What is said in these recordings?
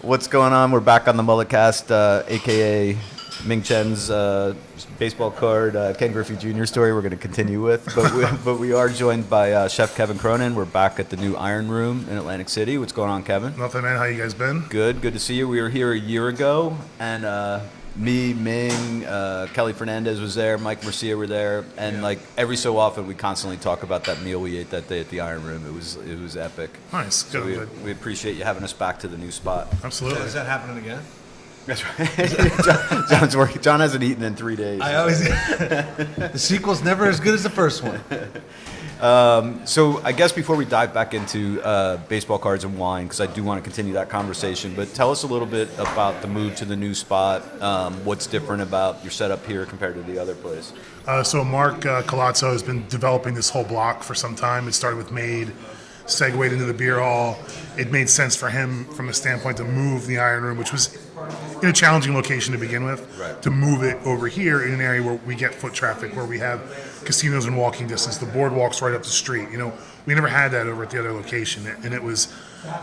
What's going on? We're back on the MulletCast, a.k.a. Ming Chen's baseball card, Ken Griffey Jr. story we're going to continue with. But we are joined by Chef Kevin Cronin. We're back at the new Iron Room in Atlantic City. What's going on, Kevin? Nothing, man. How you guys been? Good to see you. We were here a year ago, and me, Ming, Kelly Fernandez was there, Mike Mercia were there, and like every so often we constantly talk about that meal we ate that day at the Iron Room. It was epic. Nice. So Good. we appreciate you having us back to the new spot. Absolutely. Is that happening again? That's right. John's working. John hasn't eaten in 3 days. I always the sequel's never as good as the first one. So I guess before we dive back into baseball cards and wine, because I do want to continue that conversation, but tell us a little bit about the move to the new spot. What's different about your setup here compared to the other place? So Mark Colazzo has been developing this whole block for some time. It started with Made, segued into the beer hall. It made sense for him from a standpoint to move the Iron Room, which was in a challenging location to begin with, right, to move it over here in an area where we get foot traffic, where we have casinos in walking distance. The boardwalk's right up the street. You know, we never had that over at the other location, and it was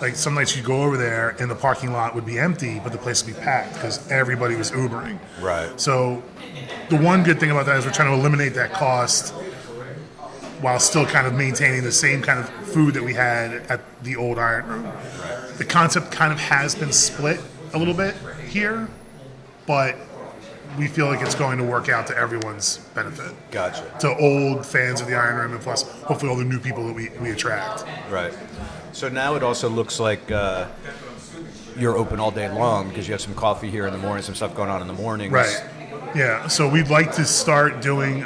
like some nights you'd go over there and the parking lot would be empty, but the place would be packed because everybody was Ubering. Right. So the one good thing about that is we're trying to eliminate that cost while still kind of maintaining the same kind of food that we had at the old Iron Room. Right. The concept kind of has been split a little bit here, but we feel like it's going to work out to everyone's benefit. Gotcha. To old fans of the Iron Room, and plus hopefully all the new people that we attract. Right. So now it also looks like you're open all day long because you have some coffee here in the morning, some stuff going on in the mornings. Right. Yeah, so I'd like to start doing,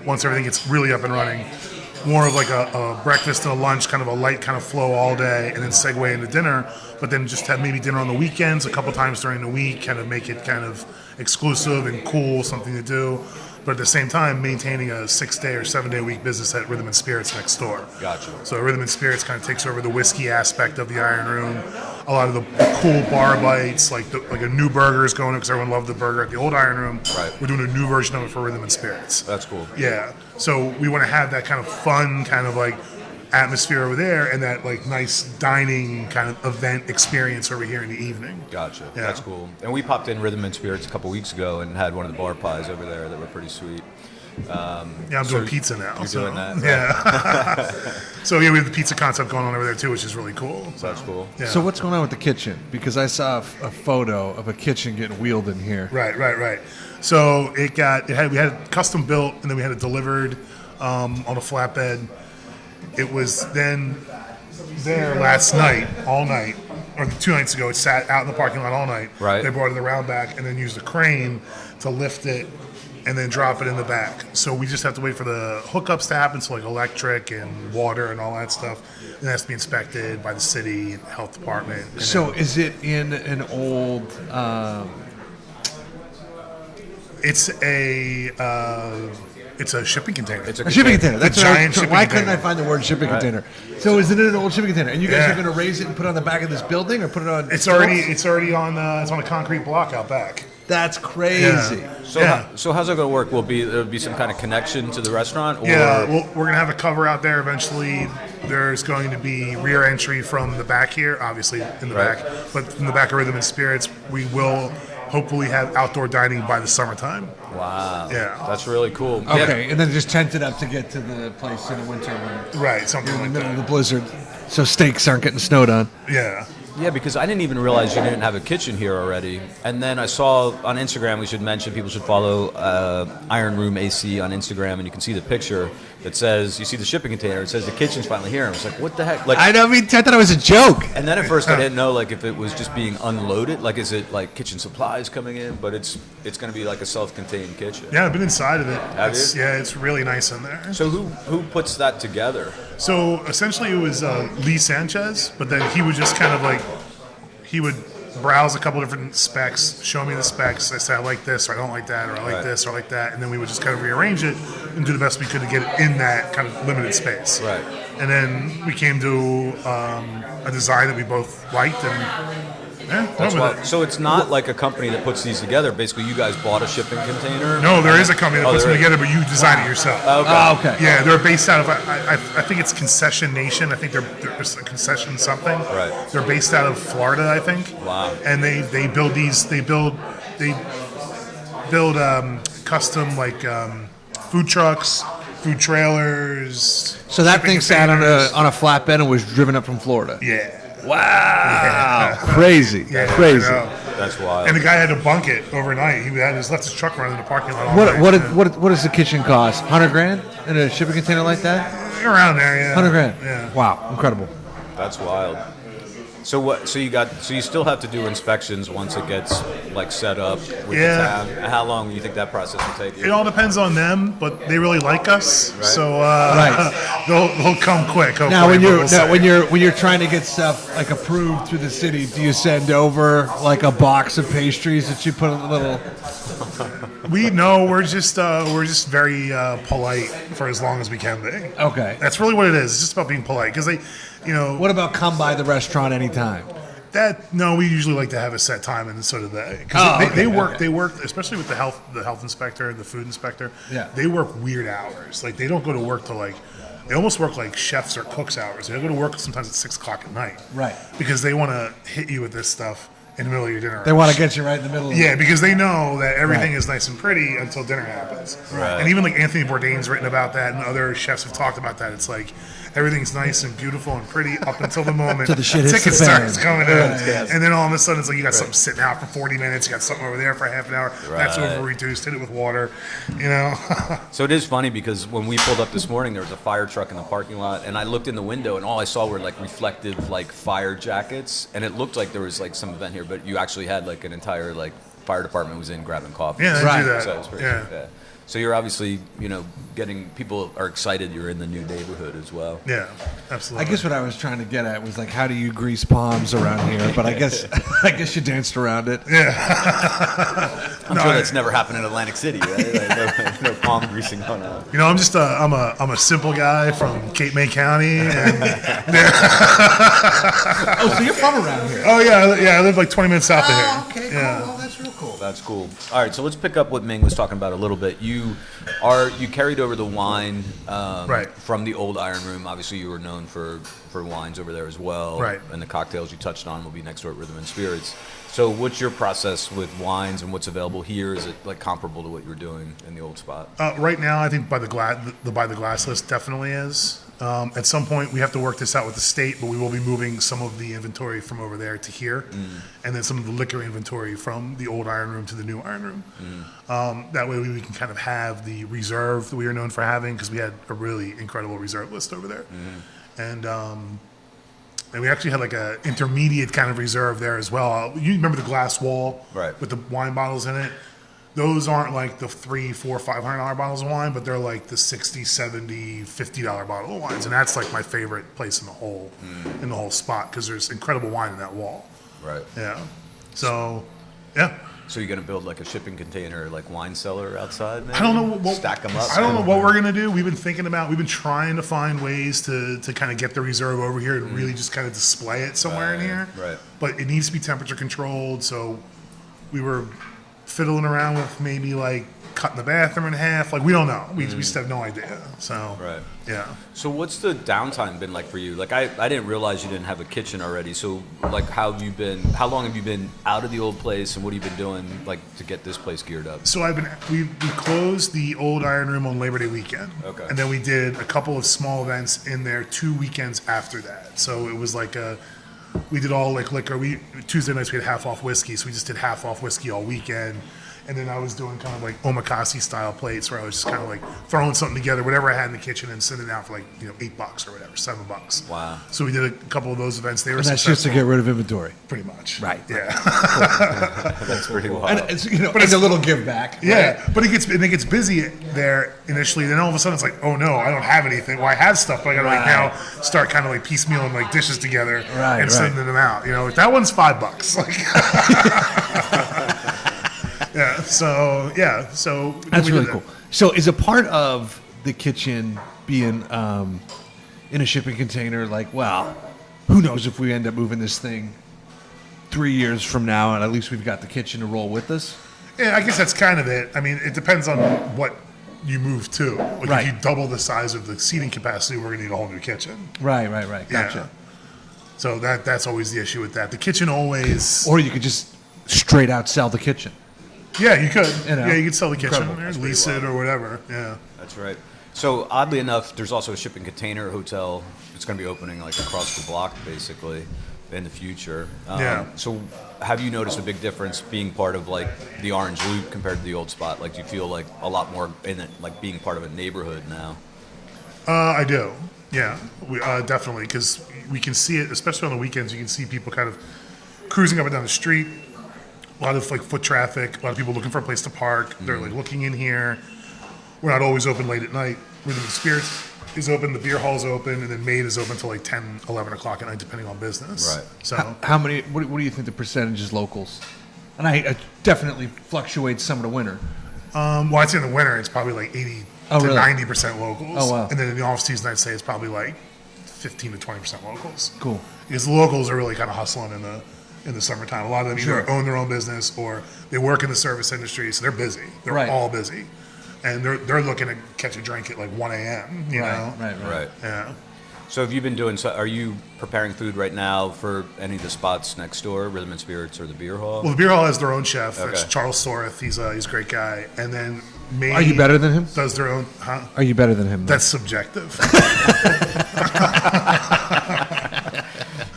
once everything gets really up and running, more of like a breakfast and a lunch, kind of a light kind of flow all day, and then segue into dinner, but then just have maybe dinner on the weekends a couple times during the week, kind of make it kind of exclusive and cool, something to do. But at the same time, maintaining a 6-day or 7-day a week business at Rhythm and Spirits next door. Gotcha. So Rhythm and Spirits kind of takes over the whiskey aspect of the Iron Room. A lot of the cool bar bites, like a new burger is going, because everyone loved the burger at the old Iron Room. Right. We're doing a new version of it for Rhythm and Spirits. That's cool. Yeah. So we want to have that kind of fun, kind of like atmosphere over there, and that like nice dining kind of event experience over here in the evening. Gotcha. Yeah. That's cool. And we popped in Rhythm and Spirits a couple weeks ago and had one of the bar pies over there that were pretty sweet. I'm doing pizza now. You're doing that. Right? Yeah. So yeah, we have the pizza concept going on over there too, which is really cool. So that's cool. Yeah. So what's going on with the kitchen? Because I saw a photo of a kitchen getting wheeled in here. Right. So we had it custom built, and then we had it delivered on a flatbed. It was then there last night, all night, or 2 nights ago. It sat out in the parking lot all night. Right. They brought it around back and then used a crane to lift it and then drop it in the back. So we just have to wait for the hookups to happen, so like electric and water and all that stuff. And it has to be inspected by the city and health department. And So is it in an old... it's a shipping container. It's A shipping container. That's A what I- giant so shipping why couldn't container. I find the word shipping Right. container? So is it in an old shipping container? And you guys Yeah. are going to raise it and put it on the back of this building, or put it on? It's already on a concrete block out back. That's crazy. Yeah. So how's that going to work? There'll be some kind of connection to the restaurant? Or? Yeah, we're going to have a cover out there eventually. There's going to be rear entry from the back here, obviously in the Right. back. But from the back of Rhythm and Spirits, we will hopefully have outdoor dining by the summertime. Wow. Yeah. That's really cool. Okay, and then just tent it up to get to the place in the winter when Right, something in the like middle of the that. blizzard, so steaks aren't getting snowed on. Yeah. Yeah, because I didn't even realize you didn't have a kitchen here already. And then I saw on Instagram, we should mention, people should follow Iron Room AC on Instagram, and you can see the picture that says, you see the shipping container, it says the kitchen's finally here. I was like, what the heck? Like, I thought it was a joke. and then at first I didn't know like if it was just being unloaded, like is it like kitchen supplies coming in, but it's going to be like a self-contained kitchen. Yeah, I've been inside of it. Have you? Yeah, it's really nice in there. So who puts that together? So essentially it was Lee Sanchez, but then he would just kind of like, he would browse a couple different specs, show me the specs. I say, I like this, or I don't like that, or I like Right. this, or I like that. And then we would just kind of rearrange it and do the best we could to get it in that kind of limited space. Right. And then we came to a design that we both liked, and Yeah, That's with wild. it. So it's not like a company that puts these together. Basically, you guys bought a shipping container. No, there is a company that puts them there is. together, but you design it yourself. Okay. Okay. Yeah, they're based out of I think it's Concession Nation. I think they're just a concession something. Right. They're based out of Florida, I think. Wow. And they build custom like food trucks, food trailers. So that shipping thing sat containers. on a flatbed and was driven up from Florida. Yeah. Wow. Crazy. Yeah, Crazy. I know. That's wild. And the guy had to bunk it overnight. He had left his truck running in the parking lot all What night. what does the kitchen cost? $100,000 in a shipping container like that? Around there, yeah. $100,000. Yeah. Wow, incredible. That's wild. So what? So you still have to do inspections once it gets like set up with Yeah. the town. How long do you think that process will take you? It all depends on them, but they really like us, Right. so Right. they'll come quick. Hopefully, Now, when but you're we'll see. when you're trying to get stuff like approved through the city, do you send over like a box of pastries that you put in a little? we're just very polite for as long as we can be. Okay. That's really what it is. It's just about being polite because What about come by the restaurant anytime? we usually like to have a set time and so do they. Oh, Because okay, they work, okay. they work, especially with the health inspector and the food inspector. Yeah. They work weird hours. Like they don't go to work till they almost work like chefs or cooks hours. They go to work sometimes at 6:00 at night. Right. Because they want to hit you with this stuff in the middle of your dinner. They want to get you right in the middle of Yeah, because they know that everything Right. is nice and pretty until dinner happens. Right. And even like Anthony Bourdain's written about that, and other chefs have talked about that. It's like everything's nice and beautiful and pretty up until the moment Till the shit hits ticket the fan. starts coming in, Yes. and then all of a sudden it's like you got something sitting out for 40 minutes, you got something over there for half an hour. That's Right. over reduced. Hit it with water, you know. So it is funny because when we pulled up this morning, there was a fire truck in the parking lot, and I looked in the window, and all I saw were like reflective, like fire jackets, and it looked like there was like some event here, but you actually had like an entire like fire department was in grabbing coffee. Yeah, they Right. do that. So it was pretty, yeah. So you're obviously getting people are excited you're in the new neighborhood as well. Yeah, absolutely. I guess what I was trying to get at was like, how do you grease palms around here? But I guess you danced around it. I'm sure that's never happened in Atlantic City, right? Like, no palm greasing going on. I'm just I'm a simple guy from Cape May County, and Oh, so you're from around here? oh yeah, I live like 20 minutes south of here. Oh, okay, cool. Yeah. Oh, that's real cool. That's cool. All right, so let's pick up what Ming was talking about a little bit. You carried over the wine Right. from the old Iron Room. Obviously, you were known for wines over there as well. Right. And the cocktails you touched on will be next door at Rhythm and Spirits. So what's your process with wines and what's available here? Is it like comparable to what you were doing in the old spot? Right now, I think by the glass list definitely is. At some point, we have to work this out with the state, but we will be moving some of the inventory from over there to here, and then some of the liquor inventory from the old Iron Room to the new Iron Room. That way, we can kind of have the reserve that we are known for having because we had a really incredible reserve list over there, and we actually had like a intermediate kind of reserve there as well. You remember the glass wall, Right. with the wine bottles in it? Those aren't like the $300, $400, $500 bottles of wine, but they're like the $60, $70, $50 bottle of wines, and that's like my favorite place in the whole spot because there's incredible wine in that wall. Right. Yeah. So, yeah. So you're going to build like a shipping container, like wine cellar outside? Maybe? I don't know what Stack them up? I don't know what we're gonna do. We've been trying to find ways to kind of get the reserve over here and really just kind of display it somewhere in here. Right. But it needs to be temperature controlled. So we were fiddling around with maybe like cutting the bathroom in half. Like we don't know. We just have no idea. So Right. yeah. So what's the downtime been like for you? Like I didn't realize you didn't have a kitchen already. So like how long have you been out of the old place and what have you been doing like to get this place geared up? So we closed the old Iron Room on Labor Day weekend. Okay. And then we did a couple of small events in there 2 weekends after that. So it was like we did all like liquor. Tuesday nights we had half off whiskey, so we just did half off whiskey all weekend. And then I was doing kind of like omakase style plates where I was just kind of like throwing something together, whatever I had in the kitchen, and sending it out for like $8 or whatever, $7. Wow. So we did a couple of those events. They were And that's just to successful. get rid of inventory. Pretty much. Right. Yeah. That's pretty wild. And it's it's a little give back. Yeah, but it gets busy there initially. Then all of a sudden it's like, oh no, I don't have anything. Well, I have stuff, but I gotta like now start kind of like piecemealing like dishes together Right, and sending them out. That one's $5. Like, yeah. So That's we did really that. cool. So is a part of the kitchen being in a shipping container like, well, who knows if we end up moving this thing 3 years from now, and at least we've got the kitchen to roll with us? Yeah, I guess that's kind of it. I mean, it depends on what you move to. Like Right. if you double the size of the seating capacity, we're gonna need a whole new kitchen. Right. Gotcha. Yeah. So that's always the issue with that. The kitchen always. Or you could just straight out sell the kitchen. Yeah, you could. You know, Yeah, you could sell the kitchen incredible. or lease it or whatever. Yeah. That's right. So oddly enough, there's also a shipping container hotel. It's going to be opening like across the block, basically, in the future. Yeah. So have you noticed a big difference being part of like the Orange Loop compared to the old spot? Like, do you feel like a lot more in it, like being part of a neighborhood now? I do. Yeah, we definitely, because we can see it, especially on the weekends. You can see people kind of cruising up and down the street. A lot of like foot traffic. A lot of people looking for a place to park. They're like looking in here. We're not always open late at night. Rhythm and Spirits is open. The beer hall's open, and then Maid is open until like 10, 11 o'clock at night, depending on business. Right. So How many? What do you think the percentage is locals? And I definitely fluctuates some of the winter. well, I'd say in the winter it's probably like 80 Oh, to really? 90% locals. Oh, wow. And then in the off season, I'd say it's probably like 15 to 20% locals. Cool. Because the locals are really kind of hustling in the summertime. A lot of them either Sure. own their own business or they work in the service industry, so they're busy. They're Right. all busy, and they're looking to catch a drink at like 1 a.m. You know, Right. Yeah. So have you been doing? Are you preparing food right now for any of the spots next door, Rhythm and Spirits or the beer hall? Well, the beer hall has their own chef. That's Okay. Charles Soreth. He's a great guy. And then May Are you better than him? does their own. Huh? Are you better than him? That's subjective.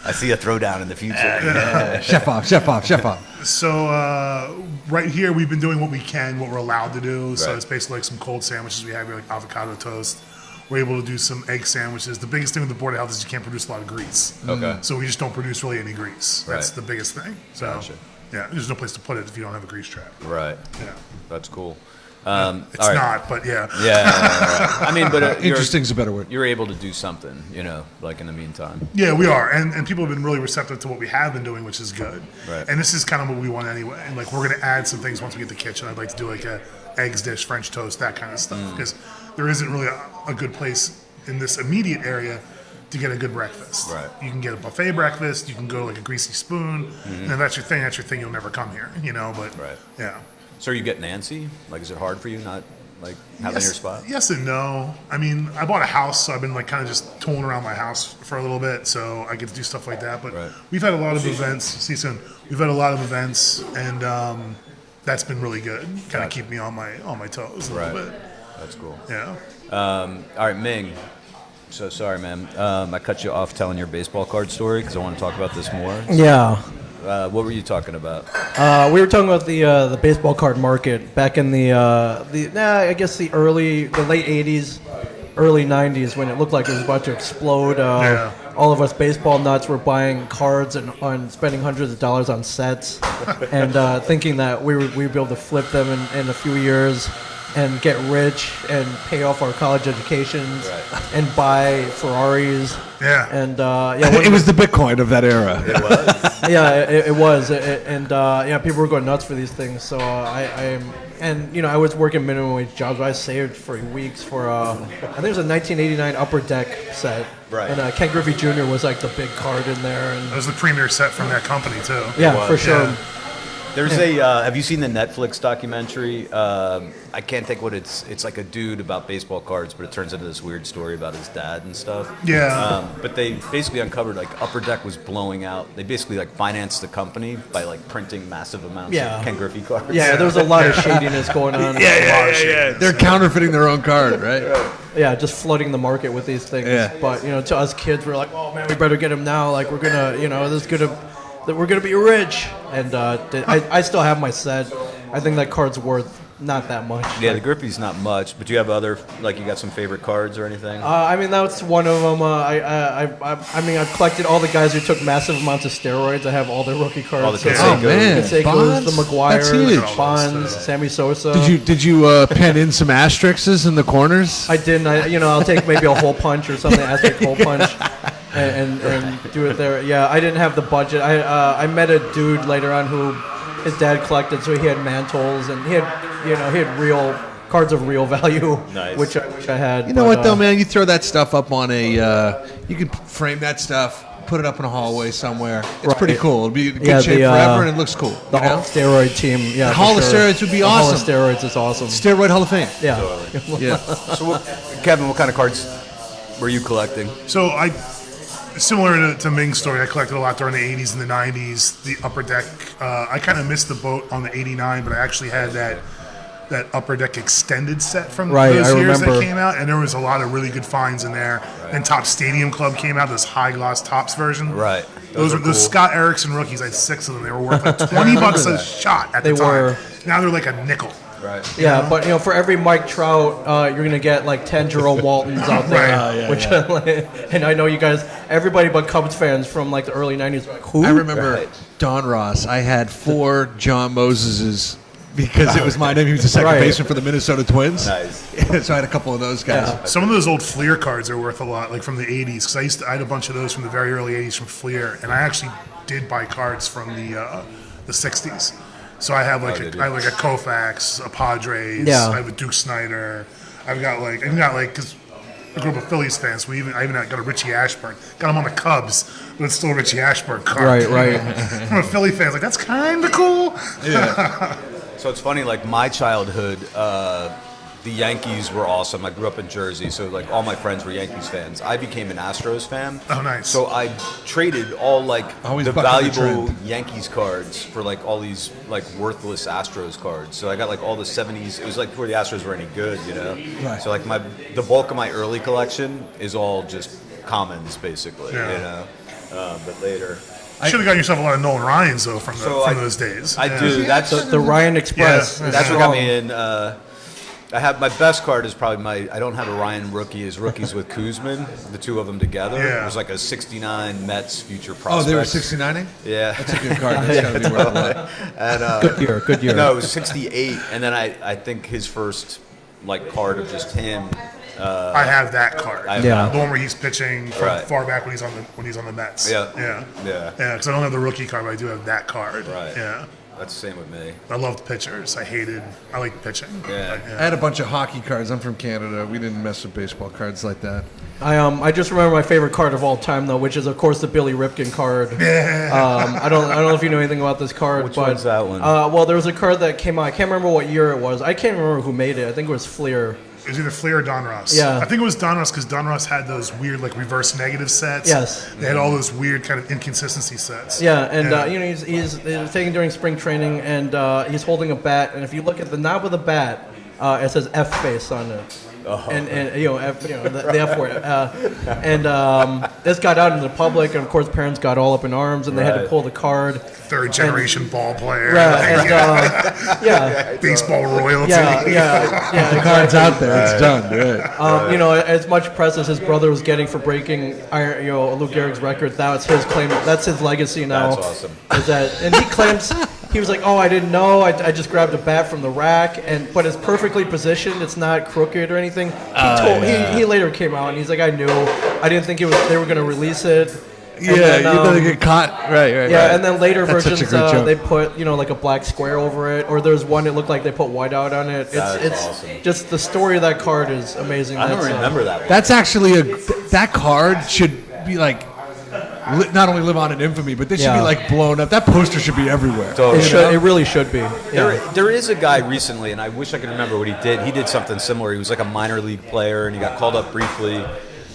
I see a throwdown in the future. Chef off. So right here, we've been doing what we can, what we're allowed to do. So Right. it's basically like some cold sandwiches we have here, like avocado toast. We're able to do some egg sandwiches. The biggest thing with the Board of Health is you can't produce a lot of grease. Okay. So we just don't produce really any grease. That's Right. the biggest thing. So Gotcha. yeah, there's no place to put it if you don't have a grease trap. Right. Yeah. That's cool. It's all right. not, but yeah. Yeah. I mean, but Interesting's a better word. You're able to do something, like in the meantime. Yeah, we are, and people have been really receptive to what we have been doing, which is good. Right. And this is kind of what we want anyway. And like we're going to add some things once we get the kitchen. I'd like to do like a eggs dish, French toast, that kind of stuff, because there isn't really a good place in this immediate area to get a good breakfast. Right. You can get a buffet breakfast. You can go to like a greasy spoon, and if that's your thing. That's your thing. You'll never come here, But Right. yeah. So are you getting antsy? Like, is it hard for you not like having your spot? Yes and no. I mean, I bought a house, so I've been like kind of just tooling around my house for a little bit, so I get to do stuff like that. But Right. we've had a lot of events. See you soon. We've had a lot of events, and that's been really good. Kind of keep me on my toes a little bit. That's cool. Yeah. All right, Ming. So sorry, man. I cut you off telling your baseball card story because I want to talk about this more. Yeah. What were you talking about? We were talking about the baseball card market back in the late 80s, early 90s when it looked like it was about to explode. Yeah. All of us baseball nuts were buying cards and spending hundreds of dollars on sets and thinking that we'd be able to flip them in a few years and get rich and pay off our college educations and buy Ferraris. Yeah. And It was the Bitcoin of that era. it was, people were going nuts for these things. So I was working minimum wage jobs. I saved for weeks for I think it was a 1989 Upper Deck set, Right. And Ken Griffey Jr. was like the big card in there, and That was the premier set from that company too. yeah, for sure. Yeah. There's have you seen the Netflix documentary? I can't think what it's like a dude about baseball cards, but it turns into this weird story about his dad and stuff. Yeah. But they basically uncovered like Upper Deck was blowing out. They basically like financed the company by like printing massive amounts Yeah. of Ken Griffey cards. Yeah, there was a lot of shadiness going on. They're counterfeiting their own card, right? Yeah, just flooding the market with these things. Yeah. But to us kids, we're like, oh man, we better get them now. Like we're gonna, that we're gonna be rich. And I still have my set. I think that card's worth not that much. Yeah, the Griffey's not much, but do you have other, like you got some favorite cards or anything? That's one of them. I've collected all the guys who took massive amounts of steroids. I have all their rookie cards. All the So, Canseco's. Oh, man. Canseco's, Bonds? the That's huge. McGuires, Bonds, Sammy Sosa. Did you pen in some asterisks in the corners? I didn't. I'll take maybe a hole punch or something, asterisk hole punch, and do it there. Yeah, I didn't have the budget. I met a dude later on who his dad collected, so he had mantles and he had real cards of real value, Nice. which I wish I had. You know what though, man? You throw that stuff up on you can frame that stuff, put it up in a hallway somewhere. It's Right. pretty cool. It'll be in good Yeah, shape the, forever, and it looks cool. The you know? steroid team, yeah. The for Hall of sure. Steroids would be The Hall of awesome. Steroids is awesome. Steroid Hall of Fame. Yeah. Yeah. So, Kevin, what kind of cards were you collecting? So similar to Ming's story, I collected a lot during the 80s and the 90s. The Upper Deck, I kind of missed the boat on the 89, but I actually had that Upper Deck extended set from Right, those I years remember. that came out, and there was a lot of really good finds in there. Then Top Stadium Club came out, this high gloss Tops version. Right. Those are were the cool. Scott Erickson rookies. I had 6 of them. They were worth like $20 a shot at the They time. were. Now they're like a nickel. Right. Yeah, but for every Mike Trout, you're gonna get like 10 Jerome Waltons out there. Right. And I know you guys, everybody but Cubs fans from like the early '90s. Like, who? I remember Right. Don Ross. I had 4 John Moseses because it was my name. He was the second Right. baseman for the Minnesota Twins. Nice. So I had a couple of those guys. Yeah. Some of those old Fleer cards are worth a lot, like from the 80s, because I had a bunch of those from the very early 80s from Fleer, and I actually did buy cards from the 60s. So I have like did you? I have like a Koufax, a Padres. Yeah. I have a Duke Snyder. I've got like because I grew up a Phillies fan, so I even got a Richie Ashburn. Got him on the Cubs, but it's still a Richie Ashburn card. Right. I'm a Philly fan. Like that's kind of cool. So it's funny, like my childhood, the Yankees were awesome. I grew up in Jersey, so like all my friends were Yankees fans. I became an Astros fan. Oh, nice. So I traded all like Always the bucking the valuable trend. Yankees cards for like all these like worthless Astros cards. So I got like all the 70s. It was like before the Astros were any good, you know. Right. So like the bulk of my early collection is all just commons, basically. Yeah. You know. But later. Should have gotten yourself a lot of Nolan Ryans though from those days. I do. That's The Ryan Express. Yeah. That's what got me in. I have my best card is probably I don't have a Ryan rookie. Is rookies with Kuzman, the two of them together. Yeah. It was like a '69 Mets future Oh, prospect. they were 69ing? Yeah. That's a good card. That's got to be worth a lot. Good year. No, it was '68, and then I think his first like card of just him. I have that card. I have Yeah. The one where he's pitching from Right. far back when he's on the Mets. Yeah. Yeah. Yeah. Because I don't have the rookie card, but I do have that card. Right. Yeah. That's the same with me. I loved pitchers. I like pitching. Yeah. But, I had a bunch of hockey cards. I'm from Canada. We didn't mess with baseball cards like that. I just remember my favorite card of all time though, which is of course the Billy Ripken card. I don't know if you know anything about this card. Which but, one's that one? Well, there was a card that came out. I can't remember what year it was. I can't remember who made it. I think it was Fleer. It was either Fleer or Don Ross. Yeah. I think it was Don Ross because Don Ross had those weird like reverse negative sets. Yes. They had all those weird kind of inconsistency sets. Yeah, and he's taken during spring training, and he's holding a bat. And if you look at the knob of the bat, it says F face on it. And the F word. This got out into the public, and of course parents got all up in arms, and they had to Right. pull the card. Third generation ball player. Yeah, Baseball royalty. yeah. The card's out there. It's done. Right. As much press as his brother was getting for breaking, Lou Gehrig's record, that's his claim. That's his legacy now. That's awesome. Is that, and he claims he was like, "Oh, I didn't know. I just grabbed a bat from the rack, but it's perfectly positioned. It's not crooked or anything." He later came out and he's like, "I knew. I didn't think they were going to release it." And Yeah, then, you know they get caught. Right. yeah, and then later That's such a versions, great joke. they put like a black square over it, or there's one that looked like they put white out on it. That's It's awesome. just the story of that card is amazing. I don't That's, remember that one. That's actually that card should be like not only live on in infamy, but they should Yeah. be like blown up. That poster should be everywhere. Totally. It really should be. Yeah. There is a guy recently, and I wish I could remember what he did. He did something similar. He was like a minor league player, and he got called up briefly.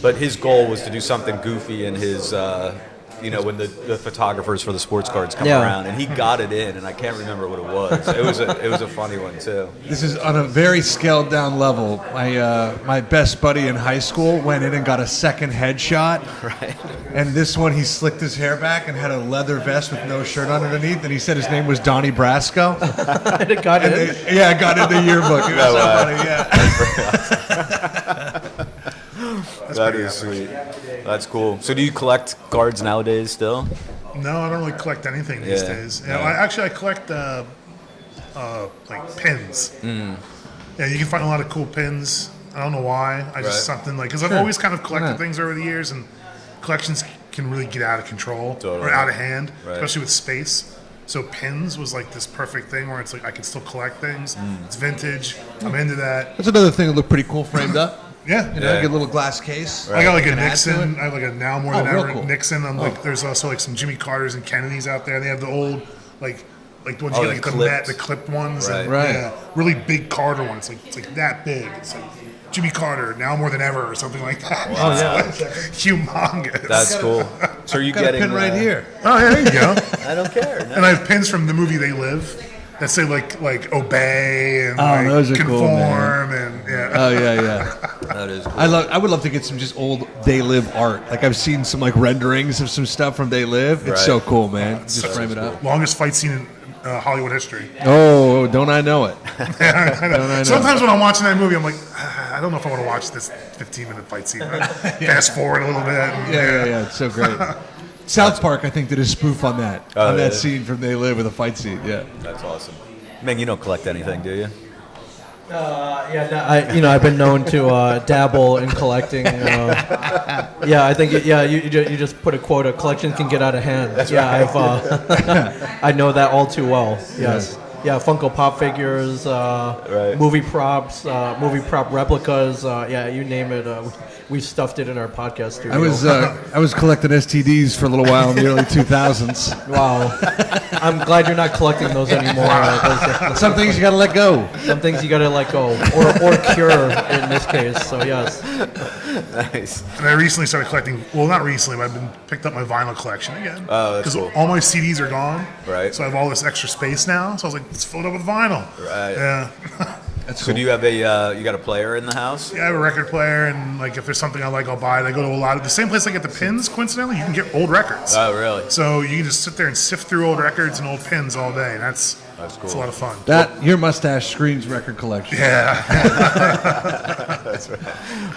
But his goal was to do something goofy in his, when the photographers for the sports cards come Yeah. around, and he got it in, and I can't remember what it was. It was a funny one too. This is on a very scaled down level. My best buddy in high school went in and got a second headshot. Right. And this one, he slicked his hair back and had a leather vest with no shirt underneath. And he said his name was Donnie Brasco. And it got And in. I got in the yearbook. It was No so way. funny. Yeah. That is sweet. That's cool. So do you collect cards nowadays still? No, I don't really collect anything these Yeah. days. Yeah. I collect like pins. Yeah, you can find a lot of cool pins. I don't know why. I just Right. something like because I've always kind of collected things over the years, and collections can really get out of control Totally. or out of hand, Right. especially with space. So pins was like this perfect thing where it's like I can still collect things. It's vintage. I'm into that. That's another thing that looked pretty cool framed up. Yeah. You know, get a little glass case. I got like a Can add to Nixon. it. I have like a now more Oh, than real ever cool. Nixon. I'm like, there's also like some Jimmy Carters and Kennedys out there. They have the old like the ones you Oh, get the like clipped. the clipped ones. Right. And, Right. Yeah, really big Carter one. It's like that big. It's like Jimmy Carter now more than ever or something like that. Wow. It's like humongous. That's cool. So are you Got a getting pin right here. Oh yeah, there you go. I don't care. No. And I have pins from the movie They Live that say like obey and Oh, like those are cool, conform and yeah. Oh yeah. That is cool. I would love to get some just old They Live art. Like I've seen some like renderings of some stuff from They Live. It's Right. so cool, man. Just Such frame a it up. Longest fight scene in Hollywood history. Oh, don't I know it? I know. Don't I know? Sometimes when I'm watching that movie, I'm like, I don't know if I want to watch this 15-minute fight scene. Fast forward a little bit. Yeah. It's so great. South Park, I think, did a spoof on that Oh, that yeah. scene from They Live with a fight scene. Yeah. That's awesome. Ming, you don't collect anything, do you? I've been known to dabble in collecting. I think you just put a quota. Collections can get out of hand. I know that all too well. Yes. Yeah, Funko Pop figures, movie props, movie prop replicas. You name it. We stuffed it in our podcast studio. I was collecting STDs for a little while in the early 2000s. Wow. I'm glad you're not collecting those anymore. Some things you got to let go. Some things you gotta let go, or cure in this case. So yes. Nice. And I recently started collecting, well, not recently, but I've been picked up my vinyl collection again. Oh, that's Because cool. all my CDs are gone. Right. So I have all this extra space now. So I was like, let's fill it up with vinyl. Right. Yeah. That's So cool. do you have you got a player in the house? Yeah, I have a record player, and like if there's something I like, I'll buy it. I go to a lot of the same place I get the pins. Coincidentally, you can get old records. Oh, really? So you can just sit there and sift through old records and old pins all day. And that's cool. It's a lot of fun. That your mustache screams record collection. Yeah. That's right.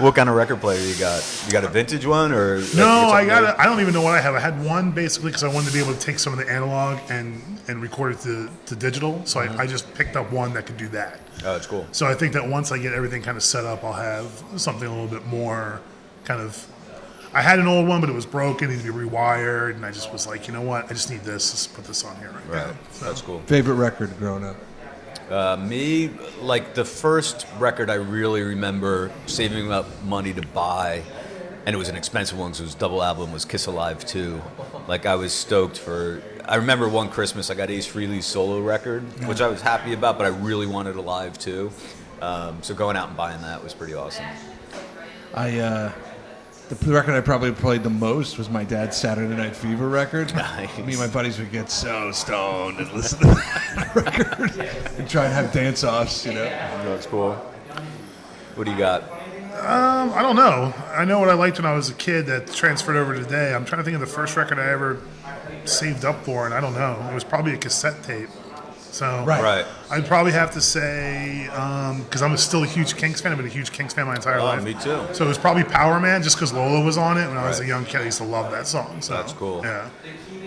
What kind of record player you got? You got a vintage one or? No, I I don't even know what I have. I had one basically because I wanted to be able to take some of the analog and record it to digital. So I just picked up one that could do that. Oh, it's cool. So I think that once I get everything kind of set up, I'll have something a little bit more kind of. I had an old one, but it was broken, needed to be rewired, and I just was like, you know what? I just need this. Let's put this on here right, now. So, That's cool. Favorite record growing up? Me, like the first record I really remember saving up money to buy, and it was an expensive one because it was double album, was Kiss Alive 2. Like I was stoked for. I remember one Christmas I got Ace Frehley's solo record, which I was happy about, but I really wanted Alive 2. So going out and buying that was pretty awesome. The record I probably played the most was my dad's Saturday Night Fever record. Nice. Me and my buddies would get so stoned and listen to that record and try and have dance-offs, you know. That's cool. What do you got? I don't know. I know what I liked when I was a kid that transferred over today. I'm trying to think of the first record I ever saved up for, and I don't know. It was probably a cassette tape. So Right. I'd probably have to say, because I'm still a huge Kinks fan. I've been a huge Kinks fan my entire life. Me too. So it was probably Power Man, just because Lola was on it when I was a Right. young kid. I used to love that song. So That's cool. Yeah.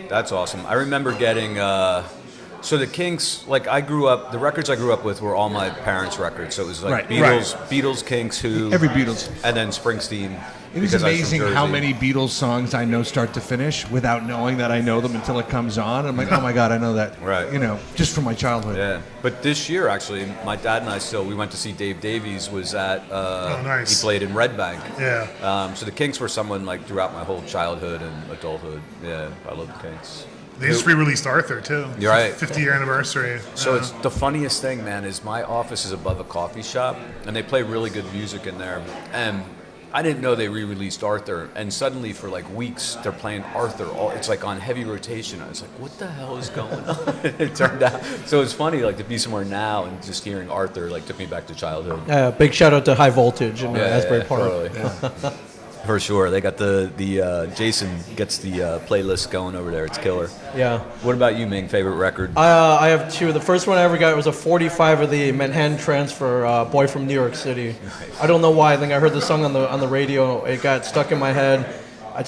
That's awesome. I remember getting. So the Kinks, like I grew up. The records I grew up with were all my parents' records. So it was like Right. Beatles, Kinks, Who, Every Beatles. and then Springsteen. It is because I was from amazing how Jersey. many Beatles songs I know start to finish without knowing that I know them until it comes on. I'm like, oh my God, I know that. Right. You know, just from my childhood. Yeah, but this year actually, my dad and I we went to see Dave Davies. Was at nice. He played in Red Bank. Yeah. So the Kinks were someone like throughout my whole childhood and adulthood. Yeah, I love the Kinks. They just re-released Arthur too. You're right. 50-year anniversary. So it's the funniest thing, man, is my office is above a coffee shop, and they play really good music in there. And I didn't know they re-released Arthur, and suddenly for like weeks they're playing Arthur. It's like on heavy rotation. I was like, what the hell is going on? It turned out. So it's funny, like to be somewhere now and just hearing Arthur like took me back to childhood. Big shout out to High Voltage in Asbury Park. Totally. For sure, they got the Jason gets the playlist going over there. It's killer. Yeah. What about you, Ming? Favorite record? I have two. The first one I ever got was a 45 of the Manhattan Transfer, Boy from New York City. Nice. I don't know why. I think I heard the song on the radio. It got stuck in my head.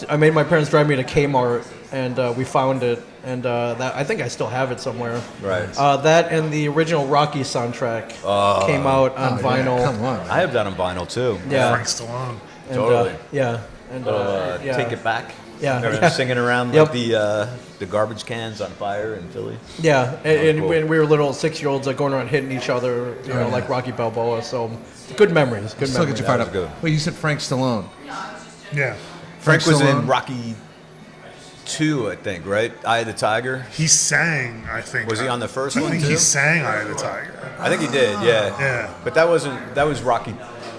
I made my parents drive me to Kmart, and we found it. And that I think I still have it somewhere. Right. That and the original Rocky soundtrack came out on vinyl. Come on. I have that on vinyl too. Yeah. Frank Stallone. And, Totally. yeah. And Take It Back. Yeah. Remember them singing around like the garbage cans on fire in Philly? Yeah, and cool. when we were little 6-year-olds, like going around hitting each other, like Rocky Balboa. So good memories. Good Still memories. get you fired was up. good. Wait, you said Frank Stallone. Yeah. Frank was Stallone? in Rocky 2, I think, right? Eye of the Tiger. He sang, I think. Was he on the first I one think too? he sang Eye of the Tiger. I think he did. Yeah. Yeah. But that was Rocky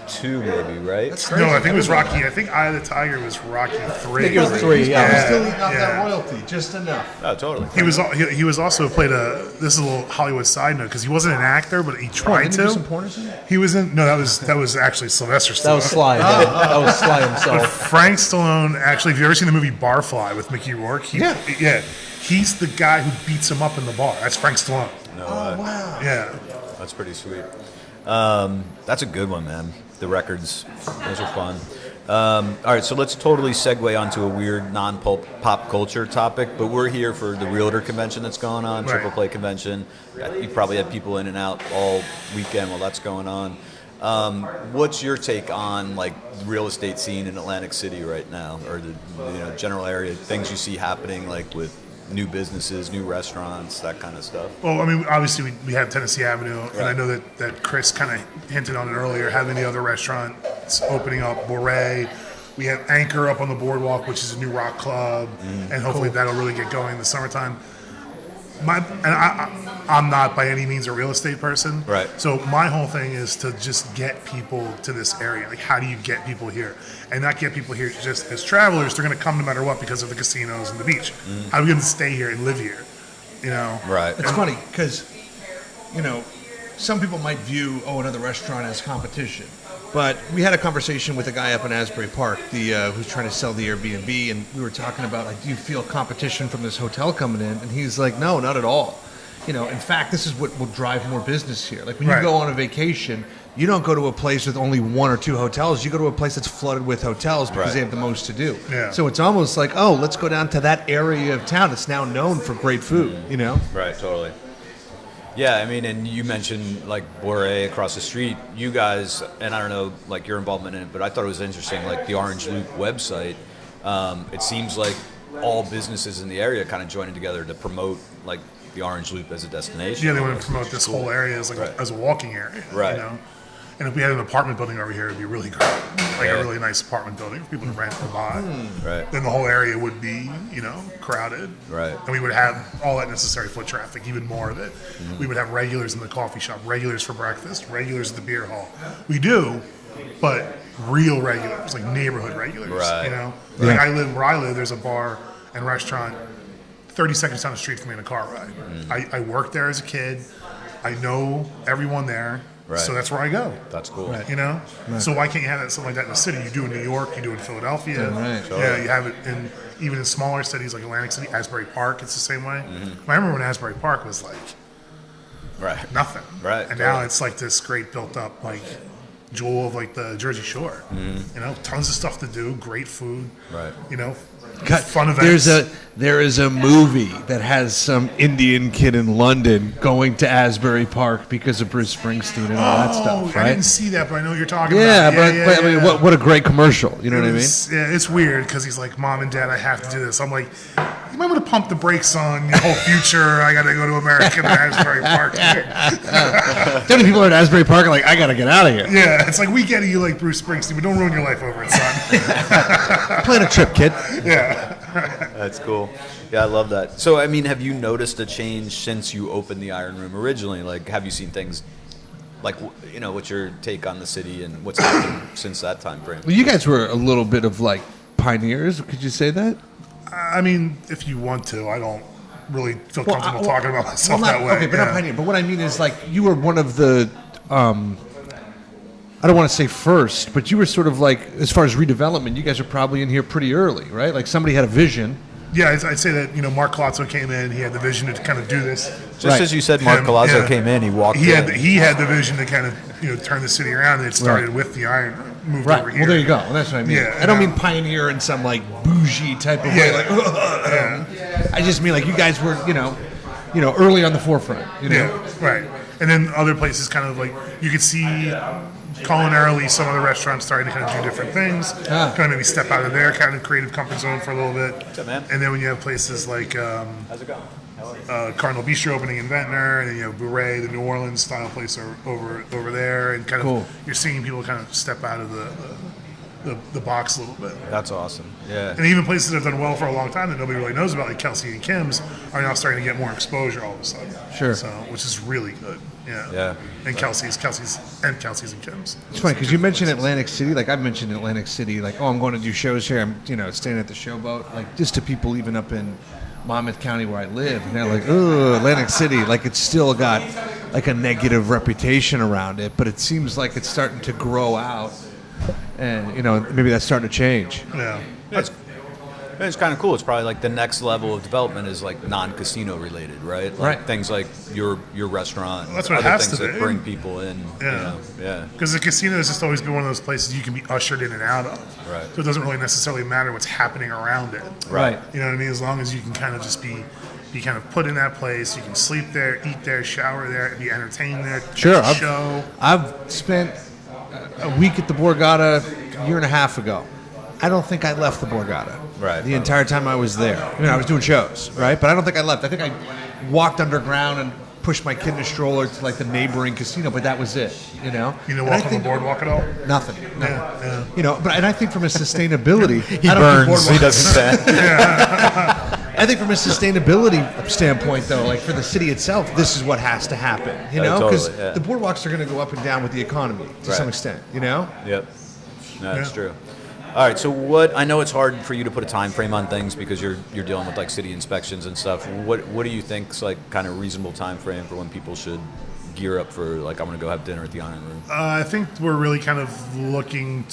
2, maybe, right? No, I think it was Rocky. I think Eye of the Tiger was Rocky 3. I think it was 3, He's yeah. still eating off Yeah. that royalty, just enough. Oh, totally. He was also played this is a little Hollywood side note because he wasn't an actor, but he tried Didn't he do to. some porn or something? He was in. No, that was actually Sylvester Stallone. That was Sly. Yeah. That was Sly himself. Frank Stallone. Actually, if you ever seen the movie Barfly with Mickey Rourke, he's the guy who beats him up in the bar. That's Frank Stallone. No, Wow. Yeah. that's pretty sweet. That's a good one, man. The records, those are fun. All right, so let's totally segue onto a weird non-pop culture topic, but we're here for the Realtor convention that's going on, Right. Triple Play convention. You probably have people in and out all weekend while that's going on. What's your take on like the real estate scene in Atlantic City right now, or the general area, things you see happening like with new businesses, new restaurants, that kind of stuff? Well, I mean, obviously we have Tennessee Avenue, and I know that Chris kind of hinted on it earlier, having the other restaurants opening up, Bourrée. We have Anchor up on the boardwalk, which is a new rock club, and hopefully that'll really get going in the summertime. I'm not by any means a real estate person. Right. So my whole thing is to just get people to this area. Like, how do you get people here? And not get people here just as travelers. They're going to come no matter what because of the casinos and the beach. How are we going to stay here and live here? Right. It's funny because, some people might view another restaurant as competition, but we had a conversation with a guy up in Asbury Park, who's trying to sell the Airbnb, and we were talking about like, do you feel competition from this hotel coming in? And he's like, no, not at all. In fact, this is what will drive more business here. Like when you go on a vacation, you don't go to a place with only 1 or 2 hotels. You go to a place that's flooded with hotels because they have the most to do. Yeah. So it's almost like, oh, let's go down to that area of town that's now known for great food. Right, totally. Yeah, I mean, and you mentioned like Bourrée across the street. You guys, and I don't know, like your involvement in it, but I thought it was interesting. Like the Orange Loop website, it seems like all businesses in the area kind of joining together to promote like the Orange Loop as a destination. Yeah, they want to promote this whole area as as a walking area. Right. And if we had an apartment building over here, it'd be really great. Like a really nice apartment building for people to rent or buy. Right. Then the whole area would be, crowded. Right. And we would have all that necessary foot traffic, even more of it. We would have regulars in the coffee shop, regulars for breakfast, regulars at the beer hall. We do, but real regulars, like neighborhood regulars. Right. Like where I live, there's a bar and restaurant 30 seconds down the street from me in a car ride. I worked there as a kid. I know everyone there. Right. So that's where I go. That's cool. You know? So why can't you have something like that in the city? You do in New York, you do in Philadelphia. Yeah, you have it in even in smaller cities like Atlantic City, Asbury Park, it's the same way. I remember when Asbury Park was like nothing. Right. And now it's like this great built up like jewel of like the Jersey Shore. Tons of stuff to do, great food. Right. Fun events. There is a movie that has some Indian kid in London going to Asbury Park because of Bruce Springsteen and all that stuff, right? I didn't see that, but I know what you're talking Yeah, about. but I mean, what a great commercial. You know what I mean? Yeah, it's weird because he's like, Mom and Dad, I have to do this. I'm like, you might want to pump the brakes on your whole future. I got to go to American Asbury Park. So many people at Asbury Park are like, I got to get out of here. Yeah, it's like, we get it, you like Bruce Springsteen, but don't ruin your life over it, son. Plan a trip, kid. Yeah. That's cool. Yeah, I love that. So, I mean, have you noticed a change since you opened the Iron Room originally? Like, have you seen things, like, what's your take on the city and what's happened since that time frame? Well, you guys were a little bit of like pioneers. Could you say that? I mean, if you want to, I don't really feel comfortable talking about myself that way. Okay, but not pioneer. But what I mean is, like, you were one of the, I don't want to say first, but you were sort of like, as far as redevelopment, you guys are probably in here pretty early, right? Like somebody had a vision. Yeah, I'd say that, Mark Colazzo came in, he had the vision to kind of do this. Just as you said, Mark Colazzo came in, he walked in. He had the vision to kind of, turn the city around, and it started with the Iron Room, moved over here. Well, there you go. Well, that's what I mean. Yeah, I don't mean pioneer in some like bougie type of way. Like, I just mean like you guys were, early on the forefront. Yeah, right. And then other places kind of like, you could see culinarily, some other restaurants starting to kind of do different things, Ah. kind of maybe step out of their kind of creative comfort zone for a little bit. What's up, man? And then when you have places like How's it going? Cardinal Bistro opening in Ventnor, and then you have Bouret, the New Orleans style place over there, and kind Cool. of you're seeing people kind of step out of the box a little bit. That's awesome. Yeah. And even places that have done well for a long time that nobody really knows about, like Kelsey and Kim's, are now starting to get more exposure all of a sudden. Sure. So, which is really good. Yeah. Yeah. And Kelsey's and Kim's. It's funny because you mentioned Atlantic City. Like I've mentioned Atlantic City. Like, oh, I'm going to do shows here. I'm, staying at the Showboat. Like just to people even up in Monmouth County where I live, and they're like, oh, Atlantic City. Like it's still got like a negative reputation around it, but it seems like it's starting to grow out, and maybe that's starting to change. Yeah. It's kind of cool. It's probably like the next level of development is like non-casino related, right? Like Right. Things like your restaurant. That's what it other has things to that be. bring people in. Yeah. Yeah. Because the casino has just always been one of those places you can be ushered in and out of. Right. So it doesn't really necessarily matter what's happening around it. Right. You know what I mean? As long as you can kind of just be kind of put in that place, you can sleep there, eat there, shower there, and be entertained there. Sure. catch a show. I've spent a week at the Borgata a year and a half ago. I don't think I left the Borgata. Right. The entire time I was there. I was doing shows, right? But I don't think I left. I think I walked underground and pushed my kid in a stroller to like the neighboring casino, but that was it. You know, And I walk on the think- boardwalk at all? Nothing. No. Yeah, yeah. But I think from a sustainability, He I don't think burns. He boardwalk- doesn't stand. I think from a sustainability standpoint, though, like for the city itself, this is what has to happen. Because totally, yeah. the boardwalks are going to go up and down with the economy to some Right. extent. Yep. No, that's Yeah. true. All right. So I know it's hard for you to put a time frame on things because you're dealing with like city inspections and stuff. What do you think's like kind of reasonable time frame for when people should gear up for like I'm gonna go have dinner at the Iron Room? I think we're really kind of looking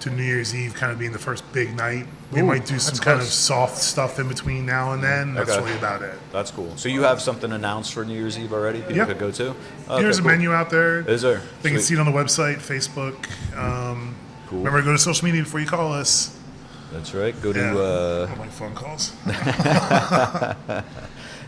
to New Year's Eve kind of being the first big night. We might do some that's kind close. of soft stuff in between now and then. That's Okay. really about it. That's cool. So you have something announced for New Year's Eve already? People Yeah. could go to? Okay, There's a cool. menu out there. Is there? They can Sweet. see it on the website, Facebook. Cool. Remember to go to social media before you call us. That's right. Go Yeah. to. I don't like phone calls.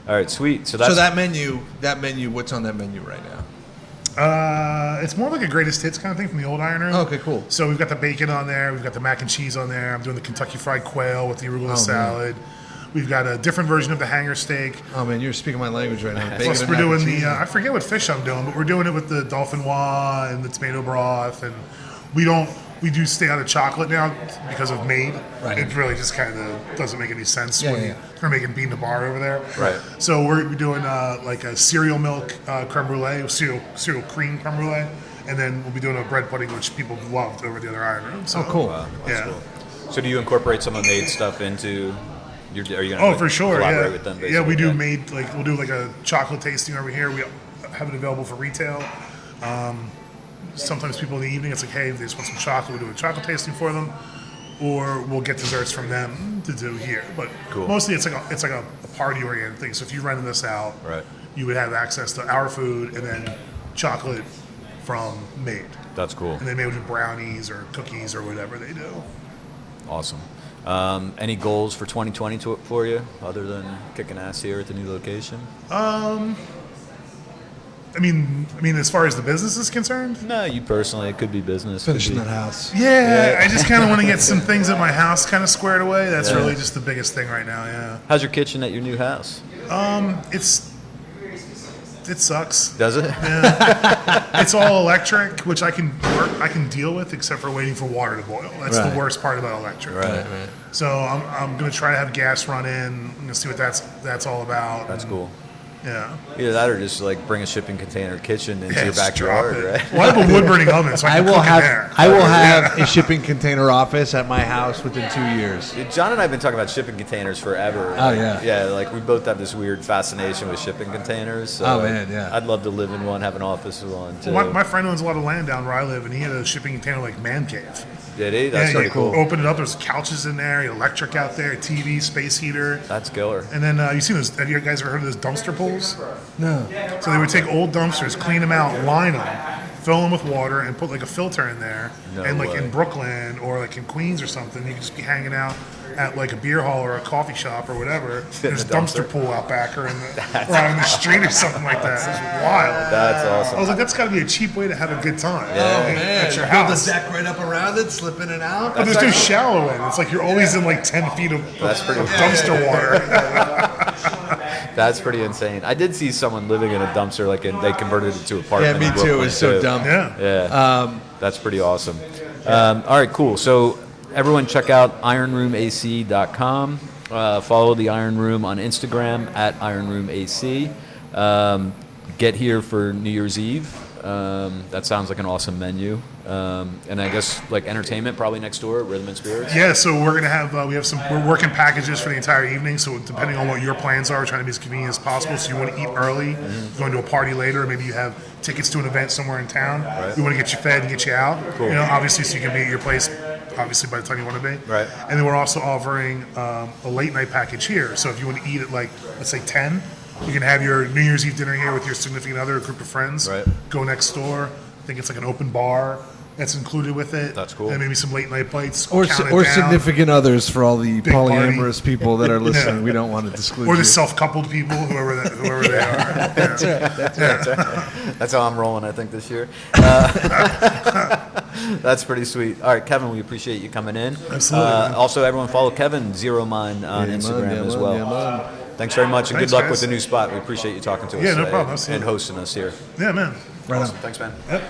All right, sweet. So that's So that menu, what's on that menu right now? It's more like a greatest hits kind of thing from the old Iron Room. Okay, cool. So we've got the bacon on there. We've got the mac and cheese on there. I'm doing the Kentucky Fried Quail with the arugula salad. We've got a different version of the hanger steak. Oh man, you're speaking my language right now. Bacon Plus, and we're mac and doing cheese. I forget what fish I'm doing, but we're doing it with the dauphinoise and the tomato broth. And we do stay out of chocolate now because of Made. Right. It really just kind of doesn't make any sense Yeah, when yeah. we're making bean to bar over there. Right. So we're doing like a cereal milk creme brulee, cereal cream creme brulee. And then we'll be doing a bread pudding, which people loved over at the other Iron Room. So, Oh, cool. that's Yeah. cool. So do you incorporate some of Made stuff into your? Are you gonna? Oh, like, for sure. Collaborate Yeah. with them. Yeah, we basically? do Made we'll do like a chocolate tasting over here. We have it available for retail. Sometimes people in the evening, it's like, hey, if they just want some chocolate, we do a chocolate tasting for them, or we'll get desserts from them to do here. But Cool. mostly, it's like a party oriented thing. So if you rented this out, Right. you would have access to our food and then chocolate from Made, That's cool. and then maybe do brownies or cookies or whatever they do. Awesome. Any goals for 2020 for you other than kicking ass here at the new location? I mean, as far as the business is concerned, No, you personally. It could be business. could Finishing be- that house. yeah, Yeah. I just kind of want to get some things at my house kind of squared away. That's Yeah. really just the biggest thing right now. Yeah, How's your kitchen at your new house? it sucks. Does it? It's all electric, which I can deal with, except for waiting for water to boil. That's Right. the worst part about electric. Right. So I'm gonna try to have gas run in. I'm gonna see what that's all about. That's cool. Yeah. Either that or just like bring a shipping container kitchen into Yeah, your just drop backyard, it. right? Well, I have a wood burning oven, so I can cook in there. I will have a shipping container office at my house within 2 years. John and I have been talking about shipping containers forever. Oh, yeah. Yeah, like we both have this weird fascination with shipping containers. So Oh, man, yeah. I'd love to live in one, have an office with one too. Well, my friend owns a lot of land down where I live, and he had a shipping container like man cave. Did he? That's yeah, pretty you cool. open it up. There's couches in there, electric out there, TV, space heater. That's killer. And then you seen those? Have you guys ever heard of those dumpster pools? No. So they would take old dumpsters, clean them out, line them, fill them with water, and put like a filter in there. No and like way. in Brooklyn or like in Queens or something, you can just be hanging out at like a beer hall or a coffee shop or whatever. There's a the dumpster dumpster. pool out back or or out in the street or something like that. It's wild. That's I awesome. was like, that's got to be a cheap way to have a good time. Oh man, At your build house. a deck right up around it, slip in and out. But there's no shallow end. It's like you're always in like 10 feet of That's pretty- dumpster water. That's pretty insane. I did see someone living in a dumpster, like they converted it to Yeah, apartment. me in too. It Brooklyn, was so too. dumb. Yeah. Yeah, that's pretty awesome. All right, cool. So everyone check out ironroomac.com. Follow the Iron Room on Instagram at ironroomac. Get here for New Year's Eve. That sounds like an awesome menu. And I guess like entertainment probably next door at Rhythm and Spirits. Yeah, so we're gonna have we're working packages for the entire evening. So depending on what your plans are, we're trying to be as convenient as possible. So you want to eat early, going to a party later, or maybe you have tickets to an event somewhere in town. Right. We want to get you fed and get you out. Cool. You know, obviously, so you can be at your place. Obviously, by the time you want to be. Right. And then we're also offering a late night package here. So if you want to eat at like let's say 10, you can have your New Year's Eve dinner here with your significant other, a group of friends. Right. Go next door. I think it's like an open bar that's included with it. That's cool. And maybe some late night bites. Or count it or down. significant others for all the Big party. polyamorous people that are listening. We don't want to disclose Or the you. self-coupled people, whoever they are. That's how I'm rolling, I think, this year. That's pretty sweet. All right, Kevin, we appreciate you coming in. Absolutely, man. Also, everyone follow Kevin, Zero Mind, on Yeah, man, Instagram yeah, as man, well. yeah, man. Thanks very much, and Thanks, good luck guys. with the new spot. We appreciate you talking to us Yeah, no today problem. and Absolutely. hosting us here. Yeah, man. Right on. Thanks, man. Yep.